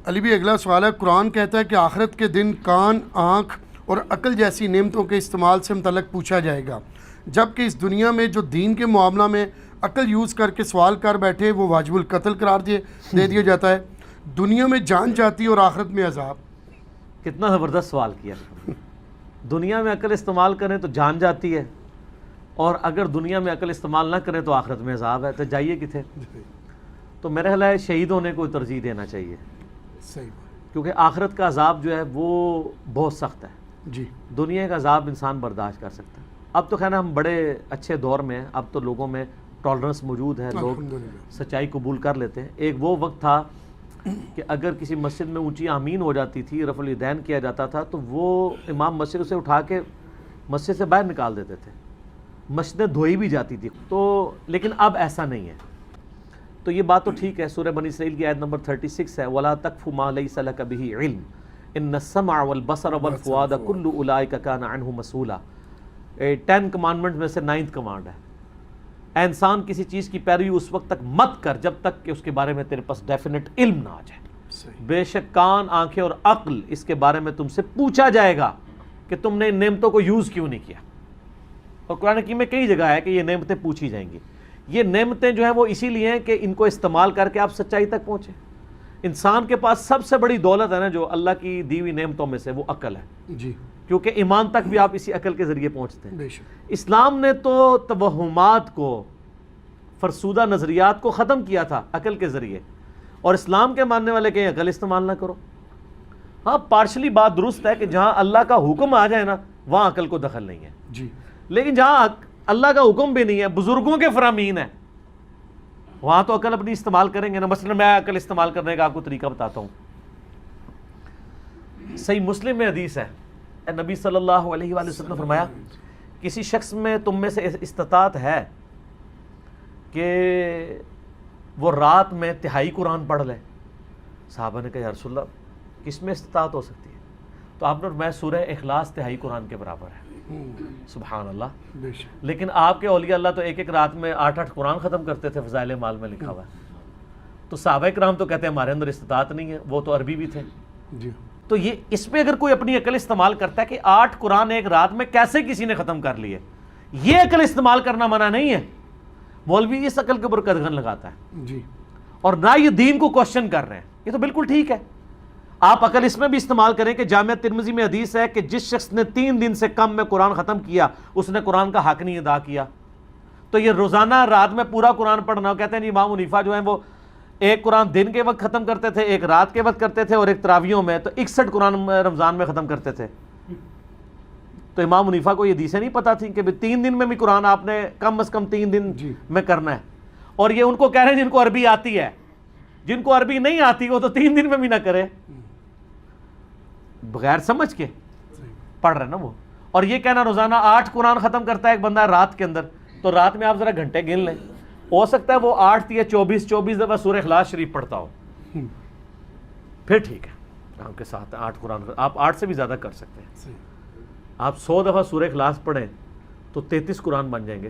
علی بھی اگلا سوال ہے، قرآن کہتا ہے کہ آخرت کے دن کان، آنکھ اور عقل جیسی نعمتوں کے استعمال سے متعلق پوچھا جائے گا، جبکہ اس دنیا میں جو دین کے معاملہ میں عقل یوز کر کے سوال کر بیٹھے وہ واجب القتل قرار دے دیا جاتا ہے۔ دنیا میں جان جاتی اور آخرت میں عذاب۔ کتنا زبردست سوال کیا۔ دنیا میں عقل استعمال کریں تو جان جاتی ہے، اور اگر دنیا میں عقل استعمال نہ کریں تو آخرت میں عذاب ہے، تو جائیے کتنے؟ تو میرے خیال ہے شہید ہونے کو ترجیح دینا چاہیے، صحیح، کیونکہ آخرت کا عذاب جو ہے وہ بہت سخت ہے۔ جی دنیا کا عذاب انسان برداشت کر سکتا ہے۔ اب تو خیر ہم بڑے اچھے دور میں ہیں، اب تو لوگوں میں ٹالرنس موجود ہے، لوگ الحمدللہ۔ سچائی قبول کر لیتے ہیں۔ ایک وہ وقت تھا کہ اگر کسی مسجد میں اونچی آمین ہو جاتی تھی، رفع الیدین کیا جاتا تھا، تو وہ امام مسجد اسے اٹھا کے مسجد سے باہر نکال دیتے تھے، مسجدیں دھوئی بھی جاتی تھی۔ تو لیکن اب ایسا نہیں ہے۔ تو یہ بات تو ٹھیک ہے، سورہ بنی اسرائیل کی آیت نمبر 36 ہے، وَلَا تَقْفُ مَا لَيْسَ لَكَ بِهِ عِلْمٌ إِنَّ السَّمْعَ وَالْبَصَرَ وَالْفُؤَادَ كُلُّ أُولَٰئِكَ كَانَ عَنْهُ مَسْئُولًا۔ 10 کمانڈمنٹ میں سے 9th کمانڈ ہے، اے انسان کسی چیز کی پیروی اس وقت تک مت کر جب تک کہ اس کے بارے میں تیرے پاس ڈیفینٹ علم نہ آ جائے۔ بے شک کان، آنکھیں اور عقل اس کے بارے میں تم سے پوچھا جائے گا کہ تم نے ان نعمتوں کو یوز کیوں نہیں کیا۔ اور قرآن حکیم میں کئی جگہ ہے کہ یہ نعمتیں پوچھی جائیں گی۔ یہ نعمتیں جو ہیں وہ اسی لیے ہیں کہ ان کو استعمال کر کے آپ سچائی تک پہنچیں۔ انسان کے پاس سب سے بڑی دولت ہے نا جو اللہ کی دی ہوئی نعمتوں میں سے، وہ عقل ہے، جی، کیونکہ ایمان تک بھی آپ اسی عقل کے ذریعے پہنچتے ہیں۔ بے شک۔ اسلام نے تو توہمات کو، فرسودہ نظریات کو ختم کیا تھا عقل کے ذریعے، اور اسلام کے ماننے والے کہیں عقل استعمال نہ کرو۔ ہاں پارشلی بات درست ہے کہ جہاں اللہ کا حکم آ جائے نا وہاں عقل کو دخل نہیں ہے، جی، لیکن جہاں اللہ کا حکم بھی نہیں ہے، بزرگوں کے فرامین ہے، وہاں تو عقل اپنی استعمال کریں گے نا۔ مثلا میں عقل استعمال کرنے کا آپ کو طریقہ بتاتا ہوں۔ صحیح مسلم میں حدیث ہے، نبی صلی اللہ علیہ وآلہ وسلم نے فرمایا کسی شخص میں تم میں سے استطاعت ہے کہ وہ رات میں تہائی قرآن پڑھ لے۔ صحابہ نے کہا یا رسول اللہ کس میں استطاعت ہو سکتی ہے؟ تو آپ نے فرمایا سورہ اخلاص تہائی قرآن کے برابر ہے۔ سبحان اللہ۔ بے شک۔ لیکن آپ کے اولیاء اللہ تو ایک ایک رات میں 8 قرآن ختم کرتے تھے، فضائل مال میں لکھا ہوا ہے۔ تو صحابہ کرام تو کہتے ہیں ہمارے اندر استطاعت نہیں ہے، وہ تو عربی بھی تھے۔ جی، تو یہ اس پہ اگر کوئی اپنی عقل استعمال کرتا ہے کہ 8 قرآن ایک رات میں کیسے کسی نے ختم کر لیے، یہ عقل استعمال کرنا منع نہیں ہے۔ مولوی اس عقل کے اوپر قدغن لگاتا ہے، جی، اور نہ یہ دین کو کوشچن کر رہے ہیں، یہ تو بالکل ٹھیک ہے۔ آپ عقل اس میں بھی استعمال کریں کہ جامعہ ترمذی میں حدیث ہے کہ جس شخص نے 3 دن سے کم میں قرآن ختم کیا اس نے قرآن کا حق نہیں ادا کیا۔ تو یہ روزانہ رات میں پورا قرآن پڑھنا، کہتے ہیں جی امام حنیفہ جو ہیں وہ ایک قرآن دن کے وقت ختم کرتے تھے، ایک رات کے وقت کرتے تھے، اور ایک تراویحوں میں تو 61 قرآن رمضان میں ختم کرتے تھے۔ تو امام حنیفہ کو یہ حدیثیں نہیں پتہ تھی کہ 3 دن میں بھی قرآن آپ نے کم از کم 3 دن میں کرنا ہے، اور یہ ان کو کہہ رہے ہیں جن کو عربی آتی ہے، جن کو عربی نہیں آتی وہ تو 3 دن میں بھی نہ کرے، بغیر سمجھ کے پڑھ رہے نا وہ۔ اور یہ کہنا روزانہ 8 قرآن ختم کرتا ہے ایک بندہ رات کے اندر، تو رات میں آپ ذرا گھنٹے گن لیں، ہو سکتا ہے وہ 8 یا 24 دفعہ سورہ اخلاص شریف پڑھتا ہو، پھر ٹھیک ہے آپ کے ساتھ 8 قرآن، آپ 8 سے بھی زیادہ کر سکتے ہیں۔ آپ 100 دفعہ سورہ اخلاص پڑھیں تو 33 قرآن بن جائیں گے،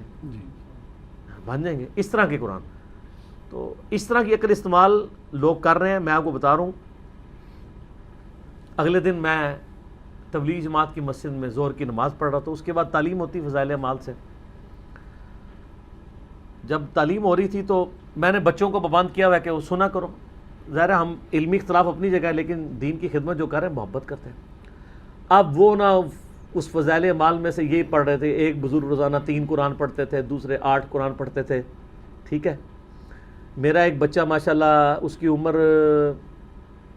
بن جائیں گے اس طرح کے قرآن۔ تو اس طرح کی عقل استعمال لوگ کر رہے ہیں۔ میں آپ کو بتا رہا ہوں، اگلے دن میں تبلیغ جماعت کی مسجد میں ظہر کی نماز پڑھ رہا تھا، اس کے بعد تعلیم ہوتی فضائل اعمال سے۔ جب تعلیم ہو رہی تھی تو میں نے بچوں کو پابند کیا ہوا ہے کہ وہ سنا کرو، ظاہر ہے ہم علمی اختلاف اپنی جگہ ہے لیکن دین کی خدمت جو کر رہے ہیں محبت کرتے ہیں۔ اب وہ نہ اس فضائل اعمال میں سے یہی پڑھ رہے تھے، ایک بزرگ روزانہ 3 قرآن پڑھتے تھے، دوسرے 8 قرآن پڑھتے تھے، ٹھیک ہے۔ میرا ایک بچہ ماشاءاللہ اس کی عمر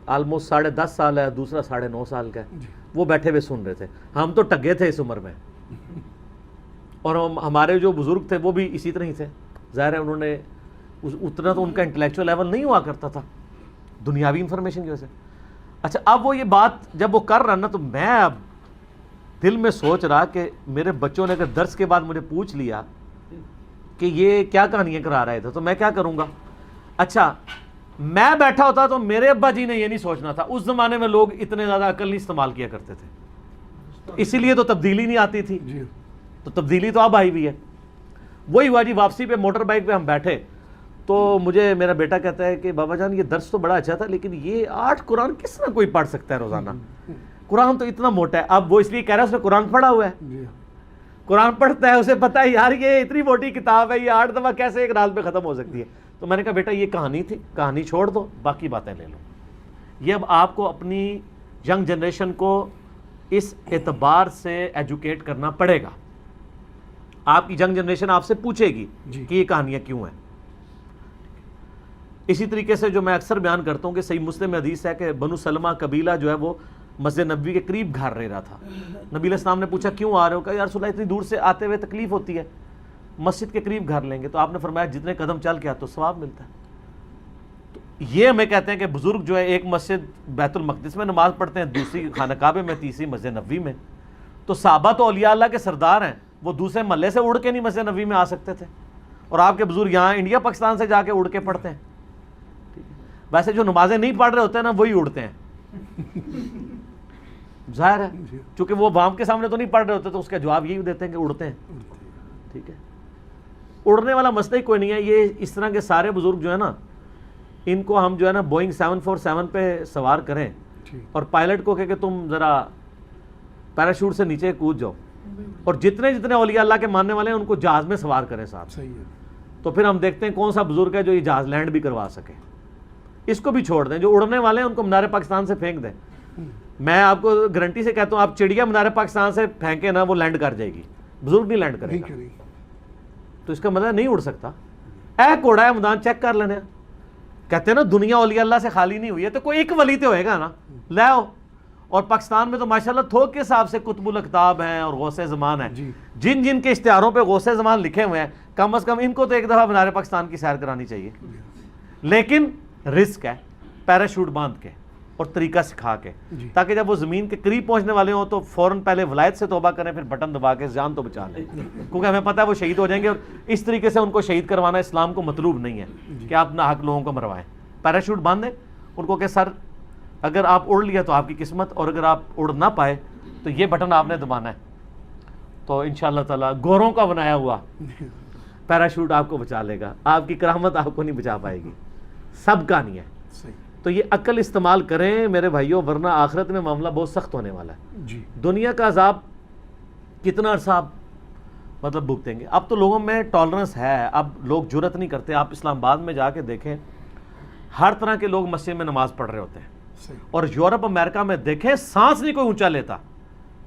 آلموسٹ 10.5 سال ہے، دوسرا 9.5 سال کا ہے، وہ بیٹھے ہوئے سن رہے تھے۔ ہم تو ٹگے تھے اس عمر میں، اور ہمارے جو بزرگ تھے وہ بھی اسی طرح ہی تھے۔ ظاہر ہے انہوں نے اتنا تو ان کا انٹلیکچوئل لیول نہیں ہوا کرتا تھا دنیاوی انفارمیشن کی وجہ سے۔ اچھا اب وہ یہ بات جب وہ کر رہا نا تو میں اب دل میں سوچ رہا کہ میرے بچوں نے اگر درس کے بعد مجھے پوچھ لیا کہ یہ کیا کہانیاں کرا رہے تھے تو میں کیا کروں گا۔ اچھا میں بیٹھا ہوتا تو میرے ابا جی نے یہ نہیں سوچنا تھا، اس زمانے میں لوگ اتنے زیادہ عقل نہیں استعمال کیا کرتے تھے، اسی لیے تو تبدیلی نہیں آتی تھی، تو تبدیلی تو اب آئی ہوئی ہے۔ وہی ہوا جی، واپسی پہ موٹر بائک پہ ہم بیٹھے تو مجھے میرا بیٹا کہتا ہے کہ بابا جان یہ درس تو بڑا اچھا تھا لیکن یہ 8 قرآن کس طرح کوئی پڑھ سکتا ہے روزانہ؟ قرآن تو اتنا موٹا ہے. اب وہ اس لیے کہہ رہا ہے اس نے قرآن پڑھا ہوا ہے, قرآن پڑھتا ہے, اسے پتہ ہے یار یہ اتنی موٹی کتاب ہے, یہ 8 دفعہ کیسے ایک رات میں ختم ہو سکتی ہے. تو میں نے کہا بیٹا یہ کہانی تھی, کہانی چھوڑ دو, باقی باتیں لے لو. یہ اب آپ کو اپنی ینگ جنریشن کو اس اعتبار سے ایجوکیٹ کرنا پڑے گا. آپ کی ینگ جنریشن آپ سے پوچھے گی کہ یہ کہانیاں کیوں ہیں. اسی طریقے سے جو میں اکثر بیان کرتا ہوں کہ صحیح مسلم میں حدیث ہے کہ بنو سلمہ قبیلہ جو ہے وہ مسجد نبوی کے قریب گھر رہ رہا تھا. نبی علیہ السلام نے پوچھا کیوں آ رہے ہو؟ کہا یا رسول اللہ اتنی دور سے آتے ہوئے تکلیف ہوتی ہے, مسجد کے قریب گھر لیں گے. تو آپ نے فرمایا جتنے قدم چل کے تو ثواب ملتا ہے. تو یہ ہمیں کہتے ہیں کہ بزرگ جو ہے ایک مسجد بیت المقدس میں نماز پڑھتے ہیں, دوسری خانہ کعبے میں, تیسری مسجد نبوی میں. تو صحابہ تو اولیاء اللہ کے سردار ہیں, وہ دوسرے محلے سے اڑ کے نہیں مسجد نبوی میں آ سکتے تھے, اور آپ کے بزرگ یہاں انڈیا پاکستان سے جا کے اڑ کے پڑھتے ہیں. ویسے جو نمازیں نہیں پڑھ رہے ہوتے ہیں نا وہی اڑتے ہیں, ظاہر ہے, چونکہ وہ عوام کے سامنے تو نہیں پڑھ رہے ہوتے تو اس کا جواب یہی دیتے ہیں کہ اڑتے ہیں. ٹھیک ہے, اڑنے والا مسئلہ ہی کوئی نہیں ہے. یہ اس طرح کے سارے بزرگ جو ہے نا, ان کو ہم جو ہے نا بوئنگ 747 پہ سوار کریں اور پائلٹ کو کہ تم ذرا پیراشوٹ سے نیچے کود جاؤ, اور جتنے جتنے اولیاء اللہ کے ماننے والے ہیں ان کو جہاز میں سوار کریں صاحب, تو پھر ہم دیکھتے ہیں کون سا بزرگ ہے جو یہ جہاز لینڈ بھی کروا سکے. اس کو بھی چھوڑ دیں, جو اڑنے والے ہیں ان کو مینار پاکستان سے پھینک دیں. میں آپ کو گارنٹی سے کہتا ہوں آپ چڑیا مینار پاکستان سے پھینکے نا وہ لینڈ کر جائے گی, بزرگ نہیں لینڈ کرے گا. تو اس کا مطلب نہیں اڑ سکتا. اے کوڑا ہے میدان چیک کر لینے. کہتے ہیں نا دنیا اولیاء اللہ سے خالی نہیں ہوئی ہے, تو کوئی ایک ولی تو ہوئے گا نا, لے آؤ. اور پاکستان میں تو ماشاءاللہ تھوک کے حساب سے قطب الاقطاب ہیں اور غوث زمان ہیں. جن جن کے اشتہاروں پہ غوث زمان لکھے ہوئے ہیں, کم از کم ان کو تو ایک دفعہ مینار پاکستان کی سیر کرانی چاہیے. لیکن رسک ہے, پیراشوٹ باندھ کے اور طریقہ سکھا کے, تاکہ جب وہ زمین کے قریب پہنچنے والے ہوں تو فوراً پہلے ولایت سے توبہ کریں, پھر بٹن دبا کے جان تو بچا لیں, کیونکہ ہمیں پتہ ہے وہ شہید ہو جائیں گے. اور اس طریقے سے ان کو شہید کروانا اسلام کو مطلوب نہیں ہے کہ آپ ناحق لوگوں کو مروائیں. پیراشوٹ باندھیں ان کو کہ سر اگر آپ اڑ لیا تو آپ کی قسمت, اور اگر آپ اڑ نہ پائے تو یہ بٹن آپ نے دبانا ہے. تو انشاءاللہ تعالی گوروں کا بنایا ہوا پیراشوٹ آپ کو بچا لے گا, آپ کی کرامت آپ کو نہیں بچا پائے گی. سب کا نہیں ہے. تو یہ عقل استعمال کریں میرے بھائیوں, ورنہ آخرت میں معاملہ بہت سخت ہونے والا ہے. دنیا کا عذاب کتنا عرصہ آپ مطلب بھگتیں گے. اب تو لوگوں میں ٹالرنس ہے, اب لوگ جرت نہیں کرتے. آپ اسلام آباد میں جا کے دیکھیں, ہر طرح کے لوگ مسجد میں نماز پڑھ رہے ہوتے ہیں. اور یورپ امریکہ میں دیکھیں سانس نہیں کوئی اونچا لیتا.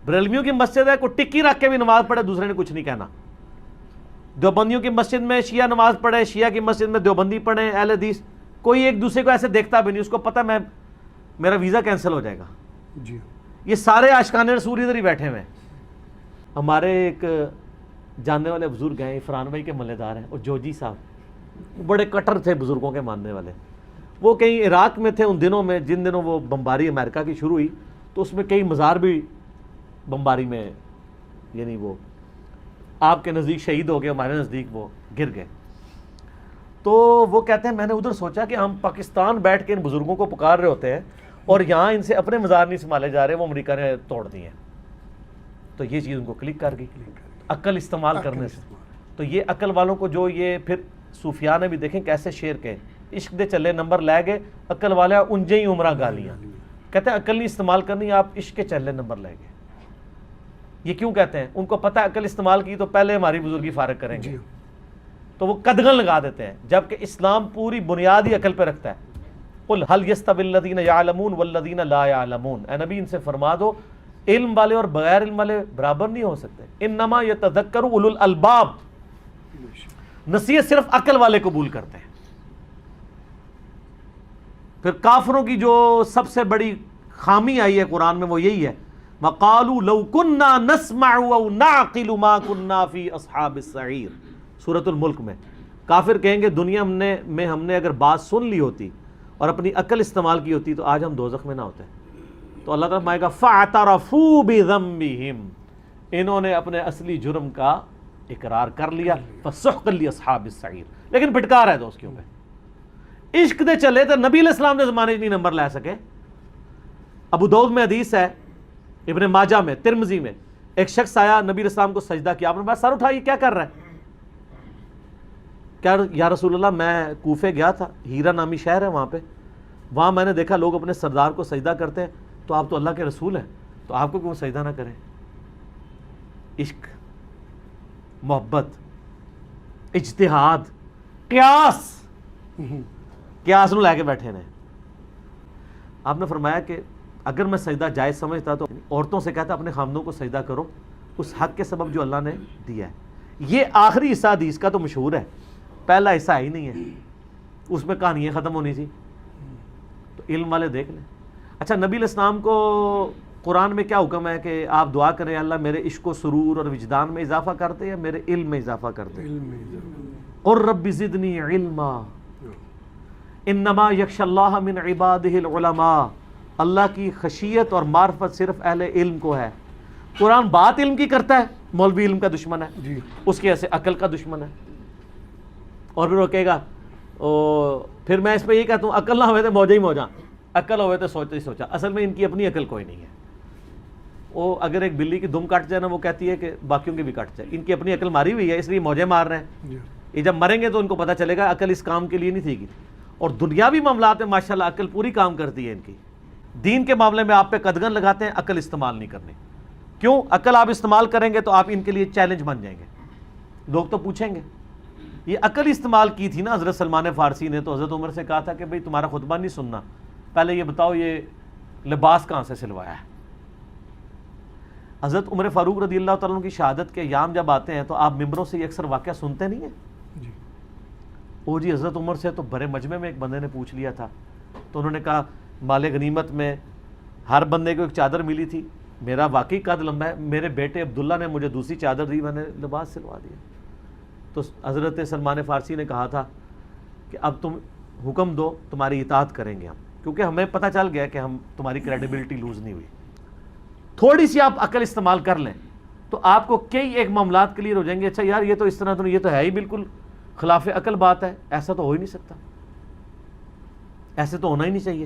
بریلویوں کی مسجد ہے, کوئی ٹکی رکھ کے بھی نماز پڑھے دوسرے نے کچھ نہیں کہنا. دیوبندیوں کی مسجد میں شیعہ نماز پڑھے, شیعہ کی مسجد میں دیوبندی پڑھے, اہل حدیث, کوئی ایک دوسرے کو ایسے دیکھتا بھی نہیں. اس کو پتہ میں میرا ویزا کینسل ہو جائے گا. یہ سارے عاشقان رسول ادھر ہی بیٹھے ہوئے ہیں. ہمارے ایک جاننے والے بزرگ ہیں, فرحان بھائی کے ملے دار ہیں, اور جوجی صاحب بڑے کٹر تھے بزرگوں کے ماننے والے. وہ کہیں عراق میں تھے ان دنوں میں, جن دنوں وہ بمباری امریکہ کی شروع ہوئی, تو اس میں کئی مزار بھی بمباری میں یعنی وہ آپ کے نزدیک شہید ہو گئے, ہمارے نزدیک وہ گر گئے. تو وہ کہتے ہیں میں نے ادھر سوچا کہ ہم پاکستان بیٹھ کے ان بزرگوں کو پکار رہے ہوتے ہیں اور یہاں ان سے اپنے مزار نہیں سنبھالے جا رہے, وہ امریکہ نے توڑ دیے ہیں. تو یہ چیز ان کو کلک کر گئی عقل استعمال کرنے سے. تو یہ عقل والوں کو جو یہ پھر صوفیاء نے بھی دیکھیں کیسے شعر کے عشق دے چلے نمبر لے گئے, عقل والے انجے ہی عمرہ گالیاں. کہتے ہیں عقل نہیں استعمال کرنی, آپ عشق کے چلے نمبر لے گئے. یہ کیوں کہتے ہیں؟ ان کو پتہ ہے عقل استعمال کی تو پہلے ہماری بزرگی فارغ کریں گے, تو وہ قدغن لگا دیتے ہیں. جبکہ اسلام پوری بنیاد ہی عقل پہ رکھتا ہے. قل هل يستوي الذين يعلمون والذين لا يعلمون, اے نبی ان سے فرما دو علم والے اور بغیر علم والے برابر نہیں ہو سکتے. انما يتذكر اولو الالباب, نصیحت صرف عقل والے قبول کرتے ہیں. پھر کافروں کی جو سب سے بڑی خامی آئی ہے قرآن میں وہ یہی ہے, وَقَالُوا لَوْ كُنَّا نَسْمَعُ أَوْ نَعْقِلُ مَا كُنَّا فِي أَصْحَابِ السَّعِيرِ. سورۃ الملک میں کافر کہیں گے دنیا میں ہم نے اگر بات سن لی ہوتی اور اپنی عقل استعمال کی ہوتی تو آج ہم دوزخ میں نہ ہوتے. تو اللہ تعالیٰ فرمائے گا فَاعْتَرَفُوا بِذَنبِهِمْ, انہوں نے اپنے اصلی جرم کا اقرار کر لیا. فَسُحْقًا لِأَصْحَابِ السَّعِيرِ, لیکن پھٹکار ہے دوستیوں پہ. عشق دے چلے تو نبی علیہ السلام نے زمانے نہیں نمبر لے سکے. ابو داؤد میں حدیث ہے, ابن ماجہ میں, ترمذی میں, ایک شخص آیا نبی علیہ السلام کو سجدہ کیا, آپ نے بات سر اٹھائی کیا کر رہا ہے؟ کیا یا رسول اللہ میں کوفے گیا تھا، ہیرا نامی شہر ہے وہاں پہ، وہاں میں نے دیکھا لوگ اپنے سردار کو سجدہ کرتے ہیں، تو آپ تو اللہ کے رسول ہیں، تو آپ کو کیوں سجدہ نہ کریں؟ عشق، محبت، اجتہاد، قیاس نو لے کے بیٹھے نے۔ آپ نے فرمایا کہ اگر میں سجدہ جائز سمجھتا تو عورتوں سے کہتا اپنے خامدوں کو سجدہ کرو اس حق کے سبب جو اللہ نے دیا ہے۔ یہ آخری حصہ حدیث کا تو مشہور ہے، پہلا حصہ ہی نہیں ہے، اس میں کہانیاں ختم ہونی تھی، تو علم والے دیکھ لیں۔ اچھا، نبی علیہ السلام کو قرآن میں کیا حکم ہے کہ آپ دعا کریں اللہ میرے عشق و سرور اور وجدان میں اضافہ کرتے یا میرے علم میں اضافہ کرتے؟ قل رب زدنی علما انما یخشی اللہ من عبادہ العلماء، اللہ کی خشیت اور معرفت صرف اہل علم کو ہے۔ قرآن بات علم کی کرتا ہے، مولوی علم کا دشمن ہے، اس کی ایسے عقل کا دشمن ہے، اور پھر وہ کہے گا پھر میں اس پہ یہ کہتا ہوں عقل نہ ہوئے تو موجہ ہی موجہ، عقل ہوئے تو سوچا ہی سوچا۔ اصل میں ان کی اپنی عقل کوئی نہیں ہے، وہ اگر ایک بلی کی دم کٹ جائے نا وہ کہتی ہے کہ باقیوں کی بھی کٹ جائے، ان کی اپنی عقل ماری ہوئی ہے اس لیے موجے مار رہے ہیں، یہ جب مریں گے تو ان کو پتہ چلے گا عقل اس کام کے لیے نہیں تھی گی۔ اور دنیاوی معاملات میں ماشاءاللہ عقل پوری کام کرتی ہے ان کی، دین کے معاملے میں آپ پہ قدغن لگاتے ہیں، عقل استعمال نہیں کرنی۔ کیوں؟ عقل آپ استعمال کریں گے تو آپ ان کے لیے چیلنج بن جائیں گے، لوگ تو پوچھیں گے۔ یہ عقل استعمال کی تھی نا حضرت سلمان فارسی نے، تو حضرت عمر سے کہا تھا کہ بھئی تمہارا خطبہ نہیں سننا، پہلے یہ بتاؤ یہ لباس کہاں سے سلوایا ہے۔ حضرت عمر فاروق رضی اللہ تعالیٰ عنہ کی شہادت کے ایام جب آتے ہیں تو آپ ممبروں سے یہ اکثر واقعہ سنتے نہیں ہیں؟ او جی حضرت عمر سے تو بڑے مجمع میں ایک بندے نے پوچھ لیا تھا، تو انہوں نے کہا مال غنیمت میں ہر بندے کو ایک چادر ملی تھی، میرا واقعی قد لمبا ہے، میرے بیٹے عبداللہ نے مجھے دوسری چادر دی، میں نے لباس سلوا دیا۔ تو حضرت سلمان فارسی نے کہا تھا کہ اب تم حکم دو، تمہاری اطاعت کریں گے ہم، کیونکہ ہمیں پتہ چل گیا کہ ہم تمہاری کریڈیبلٹی لوز نہیں ہوئی۔ تھوڑی سی آپ عقل استعمال کر لیں تو آپ کو کئی ایک معاملات کلیئر ہو جائیں گے، اچھا یار یہ تو اس طرح تو نہیں، یہ تو ہے ہی بالکل خلاف عقل بات ہے، ایسا تو ہو ہی نہیں سکتا، ایسے تو ہونا ہی نہیں چاہیے۔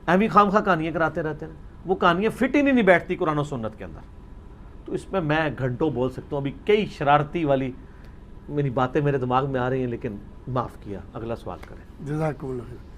ایویں خام خواہ کہانیاں کراتے رہتے ہیں، وہ کہانیاں فٹ ہی نہیں بیٹھتی قرآن و سنت کے اندر۔ تو اس میں گھنٹوں بول سکتا ہوں، ابھی کئی شرارتی والی میری باتیں میرے دماغ میں آ رہی ہیں، لیکن معاف کیا، اگلا سوال کریں۔ جزاکم اللہ خیر۔